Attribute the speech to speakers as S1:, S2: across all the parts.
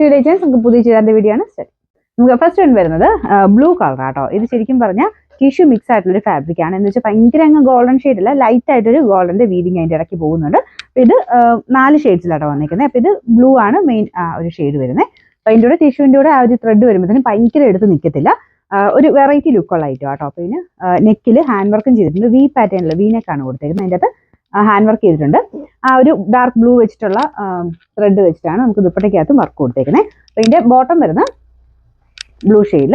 S1: നമുക്ക് പുതിയ ചെയ്താൻ്റെ വീഡിയോ ആണ് സ്റ്റാർട്ട്. നമുക്ക് ഫസ്റ്റ് വൺ വരുന്നത് ബ്ലൂ കളർ ആട്ടോ. ഇത് ശരിക്കും പറഞ്ഞാൽ ടിഷ്യൂ മിക്സ് ആയിട്ടുള്ളൊരു ഫാബ്രിക് ആണ്. എന്ന് വെച്ചാൽ ഭയങ്കര അങ്ങ് ഗോൾഡൻ ഷെയ്ഡ് അല്ല, ലൈറ്റ് ആയിട്ടൊരു ഗോൾഡന്റെ വീവിങ് അതിൻ്റെ ഇടയ്ക്ക് പോകുന്നുണ്ട്. അപ്പൊ ഇത് 4 ഷെയ്ഡ്സിലാട്ടോ വന്നിരിക്കുന്നത്. അപ്പൊ ഇത് ബ്ലൂ ആണ് മെയിൻ ഒരു ഷെയ്ഡ് വരുന്നത്. അപ്പൊ അതിൻ്റെ കൂടെ ടിഷ്യൂവിൻ്റെ കൂടെ ആ ഒരു ത്രെഡ് വരുമ്പോഴത്തേനും ഭയങ്കര എടുത്ത് നിൽക്കത്തില്ല, ഒരു വെറൈറ്റി ലുക്കുള്ള ഐറ്റം ആട്ടോ. അപ്പൊ ഇതിന് നെക്കിൽ ഹാൻഡ് വർക്കും ചെയ്തിട്ടുണ്ട്. വി പാറ്റേണിൽ വി നെക്കാണ് കൊടുത്തേക്കുന്നത്. അതിൻ്റെ അകത്ത് ഹാൻഡ് വർക്ക് ചെയ്തിട്ടുണ്ട്. ആ ഒരു ഡാർക്ക് ബ്ലൂ വെച്ചിട്ടുള്ള ത്രെഡ് വെച്ചിട്ടാണ് നമുക്ക് ദുപ്പട്ടയ്ക്കകത്ത് വർക്ക് കൊടുത്തേക്കുന്നത്. അപ്പൊ ഇതിന്റെ ബോട്ടം വരുന്ന ബ്ലൂ ഷെയ്ഡിൽ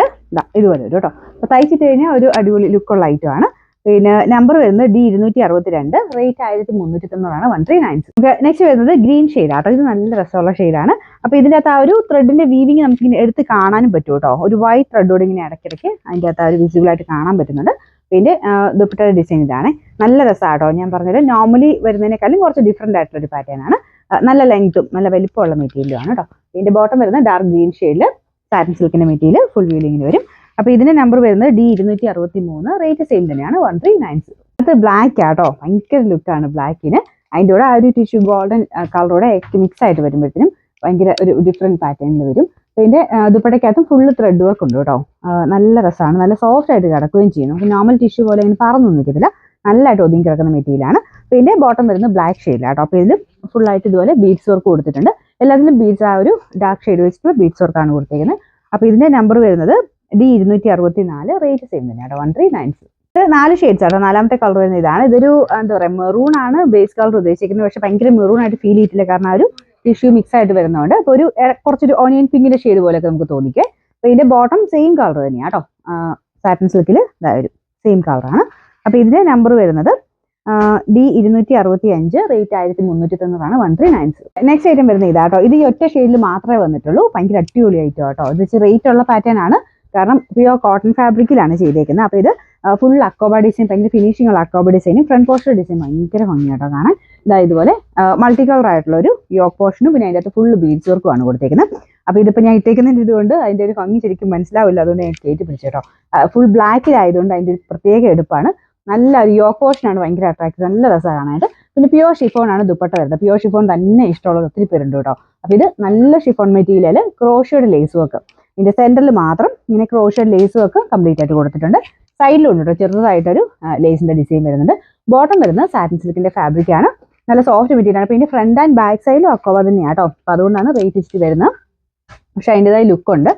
S1: ഇതുപോലെ വരും കേട്ടോ. അപ്പൊ തയ്ച്ചിട്ട് കഴിഞ്ഞാൽ ഒരു അടിപൊളി ലുക്കുള്ള ഐറ്റം ആണ്. പിന്നെ നമ്പർ വരുന്നത് D262, റേറ്റ് 1390, 1396. നെക്സ്റ്റ് വരുന്നത് ഗ്രീൻ ഷെയ്ഡ് ആട്ടോ. ഇത് നല്ല രസമുള്ള ഷെയ്ഡാണ്. അപ്പൊ ഇതിൻ്റെ അകത്ത് ആ ഒരു ത്രെഡിന്റെ വീവിങ് നമുക്ക് ഇങ്ങനെ എടുത്ത് കാണാനും പറ്റും കേട്ടോ. ഒരു വൈറ്റ് ത്രെഡോട് ഇങ്ങനെ ഇടയ്ക്കിടയ്ക്ക് അതിൻ്റെ അകത്ത് ആ ഒരു വിസിബിൾ ആയിട്ട് കാണാൻ പറ്റുന്നുണ്ട്. പിന്നെ ദുപ്പട്ടയുടെ ഡിസൈൻ ഇതാണ്. നല്ല രസമാട്ടോ. ഞാൻ പറഞ്ഞത് നോർമലി വരുന്നതിനേക്കാളും കുറച്ച് ഡിഫറെന്റ് ആയിട്ടുള്ള ഒരു പാറ്റേൺ ആണ്. നല്ല ലെങ്ത്തും നല്ല വലിപ്പമുള്ള മെറ്റീരിയലും ആണ് കേട്ടോ. ഇതിന്റെ ബോട്ടം വരുന്നത് ഡാർക്ക് ഗ്രീൻ ഷെയ്ഡിൽ സാറ്റിൻ സിൽക്കിന്റെ മെറ്റീരിയൽ ഫുൾ വീലിങ്ങിന് വരും. അപ്പൊ ഇതിന്റെ നമ്പർ വരുന്നത് D263, റേറ്റ് സെയിം തന്നെയാണ് 1390. അത് ബ്ലാക്ക് ആട്ടോ. ഭയങ്കര ലുക്കാണ് ബ്ലാക്കിന്. അതിൻ്റെ കൂടെ ആ ഒരു ടിഷ്യൂ ഗോൾഡൻ കളറോടെ മിക്സ് ആയിട്ട് വരുമ്പോഴത്തേനും ഭയങ്കര ഒരു ഡിഫറെന്റ് പാറ്റേണിൽ വരും. ഇതിന്റെ ദുപ്പട്ടയ്ക്കകത്തും ഫുള്ള് ത്രെഡ് വർക്ക് ഉണ്ട് കേട്ടോ. നല്ല രസമാണ്. നല്ല സോഫ്റ്റ് ആയിട്ട് കിടക്കുകയും ചെയ്യും. നമുക്ക് നോർമൽ ടിഷ്യൂ പോലെ ഇങ്ങനെ പറന്നൊന്നും നിൽക്കത്തില്ല. നല്ലതായിട്ട് ഒതുങ്ങി കിടക്കുന്ന മെറ്റീരിയലാണ്. അപ്പോൾ ഇതിന്റെ ബോട്ടം വരുന്നത് ബ്ലാക്ക് ഷെയ്ഡിലാണ് കേട്ടോ. അപ്പോൾ ഇതിൽ ഫുള്ളായിട്ട് ഇതുപോലെ ബീഡ്സ് വർക്ക് കൊടുത്തിട്ടുണ്ട്. എല്ലാത്തിലും ബീഡ്സ് ആ ഒരു ഡാർക്ക് ഷെയ്ഡ് വെച്ചിട്ടുള്ള ബീഡ്സ് വർക്കാണ് കൊടുത്തേക്കുന്നത്. അപ്പോൾ ഇതിന്റെ നമ്പർ വരുന്നത് D264, റേറ്റ് സെയിം തന്നെയാണ് 1390. ഇത് 4 ഷെയ്ഡ്സ് ആട്ടോ. 4ാമത്തെ കളർ വരുന്നത് ഇതാണ്. ഇതൊരു എന്താ പറയുക മെറൂൺ ആണ് ബേസ് കളർ ഉദ്ദേശിക്കുന്നത്. പക്ഷെ ഭയങ്കര മെറൂൺ ആയിട്ട് ഫീൽ ചെയ്തിട്ടില്ല, കാരണം ആ ഒരു ടിഷ്യൂ മിക്സ് ആയിട്ട് വരുന്നതുകൊണ്ട്. അപ്പോൾ ഒരു കുറച്ചൊരു ഓണിയൻ പിങ്കിന്റെ ഷെയ്ഡ് പോലെയൊക്കെ നമുക്ക് തോന്നിക്കേ. അപ്പോൾ ഇതിന്റെ ബോട്ടം സെയിം കളർ തന്നെയാണ് കേട്ടോ. സാറ്റിൻ സിൽക്കിൽ ഒരു സെയിം കളറാണ്. അപ്പോൾ ഇതിന്റെ നമ്പർ വരുന്നത് D265, റേറ്റ് 1390, 1390. നെക്സ്റ്റ് ഐറ്റം വരുന്നത് ഇതാട്ടോ. ഇത് ഈ ഒറ്റ ഷെയ്ഡിൽ മാത്രമേ വന്നിട്ടുള്ളൂ. ഭയങ്കര അടിപൊളി ഐറ്റം കേട്ടോ. ഇത് വെച്ച് റേറ്റ് ഉള്ള പാറ്റേൺ ആണ്, കാരണം പ്യുവർ കോട്ടൺ ഫാബ്രിക്കിലാണ് ചെയ്തേക്കുന്നത്. അപ്പോൾ ഇത് ഫുൾ അക്കോബ ഡിസൈൻ, ഭയങ്കര ഫിനിഷിംഗ് ഉള്ള അക്കോബ ഡിസൈനും ഫ്രണ്ട് പോർഷൻ ഡിസൈൻ ഭയങ്കര ഭംഗിയാട്ടോ കാണാൻ. ഇതുപോലെ മൾട്ടി കളർ ആയിട്ടുള്ള ഒരു യോക്ക് പോർഷനും പിന്നെ അതിൻ്റെ അകത്ത് ഫുള്ള് ബീഡ്സ് വർക്കുമാണ് കൊടുത്തേക്കുന്നത്. അപ്പോൾ ഇതിപ്പോൾ ഞാൻ ഇട്ടേക്കുന്നതിൻ്റെ ഇതുകൊണ്ട് അതിൻ്റെ ഒരു ഭംഗി ശരിക്കും മനസ്സിലാവില്ല, അതുകൊണ്ട് ഞാൻ കയറ്റി പിടിച്ചു കേട്ടോ. ഫുൾ ബ്ലാക്കിലായതുകൊണ്ട് അതിൻ്റെ ഒരു പ്രത്യേക എടുപ്പാണ്. നല്ല ഒരു യോക്ക് പോർഷനാണ് ഭയങ്കര അട്രാക്റ്റീവ്, നല്ല രസമാണ് കാണാനായിട്ട്. പിന്നെ പ്യുവർ ഷിഫോൺ ആണ് ദുപ്പട്ട വരുന്നത്. പ്യുവർ ഷിഫോൺ തന്നെ ഇഷ്ടമുള്ളത് ഒത്തിരി പേരുണ്ട് കേട്ടോ. അപ്പോൾ ഇത് നല്ല ഷിഫോൺ മെറ്റീരിയൽ, ക്രോഷയുടെ ലേസ് വർക്ക്. ഇതിന്റെ സെന്ററിൽ മാത്രം ഇങ്ങനെ ക്രോഷയുടെ ലേസ് വർക്ക് കംപ്ലീറ്റ് ആയിട്ട് കൊടുത്തിട്ടുണ്ട്. സൈഡിലും ഉണ്ട് കേട്ടോ, ചെറുതായിട്ടൊരു ലേസിന്റെ ഡിസൈൻ വരുന്നുണ്ട്. ബോട്ടം വരുന്നത് സാറ്റിൻ സിൽക്കിന്റെ ഫാബ്രിക് ആണ്. നല്ല സോഫ്റ്റ് മെറ്റീരിയൽ ആണ്. പിന്നെ ഫ്രണ്ട് ആൻഡ് ബാക്ക് സൈഡിലും അക്കോബ തന്നെയാണ് കേട്ടോ. അപ്പോൾ അതുകൊണ്ടാണ് റേറ്റ് ഇച്ചിരി വരുന്നത്. പക്ഷെ അതിൻ്റെതായ ലുക്ക് ഉണ്ട്,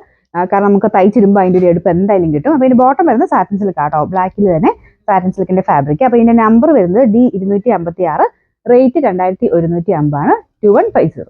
S1: കാരണം നമുക്ക് തയ്ച്ചിടുമ്പോൾ അതിൻ്റെ ഒരു എടുപ്പ് എന്തായാലും കിട്ടും. അപ്പോൾ ഇതിന്റെ ബോട്ടം വരുന്നത് സാറ്റിൻ സിൽക്ക് ആട്ടോ. ബ്ലാക്കിൽ തന്നെ സാറ്റിൻ സിൽക്കിന്റെ ഫാബ്രിക്. അപ്പോൾ ഇതിന്റെ നമ്പർ വരുന്നത് D256, റേറ്റ് 2150, 2150.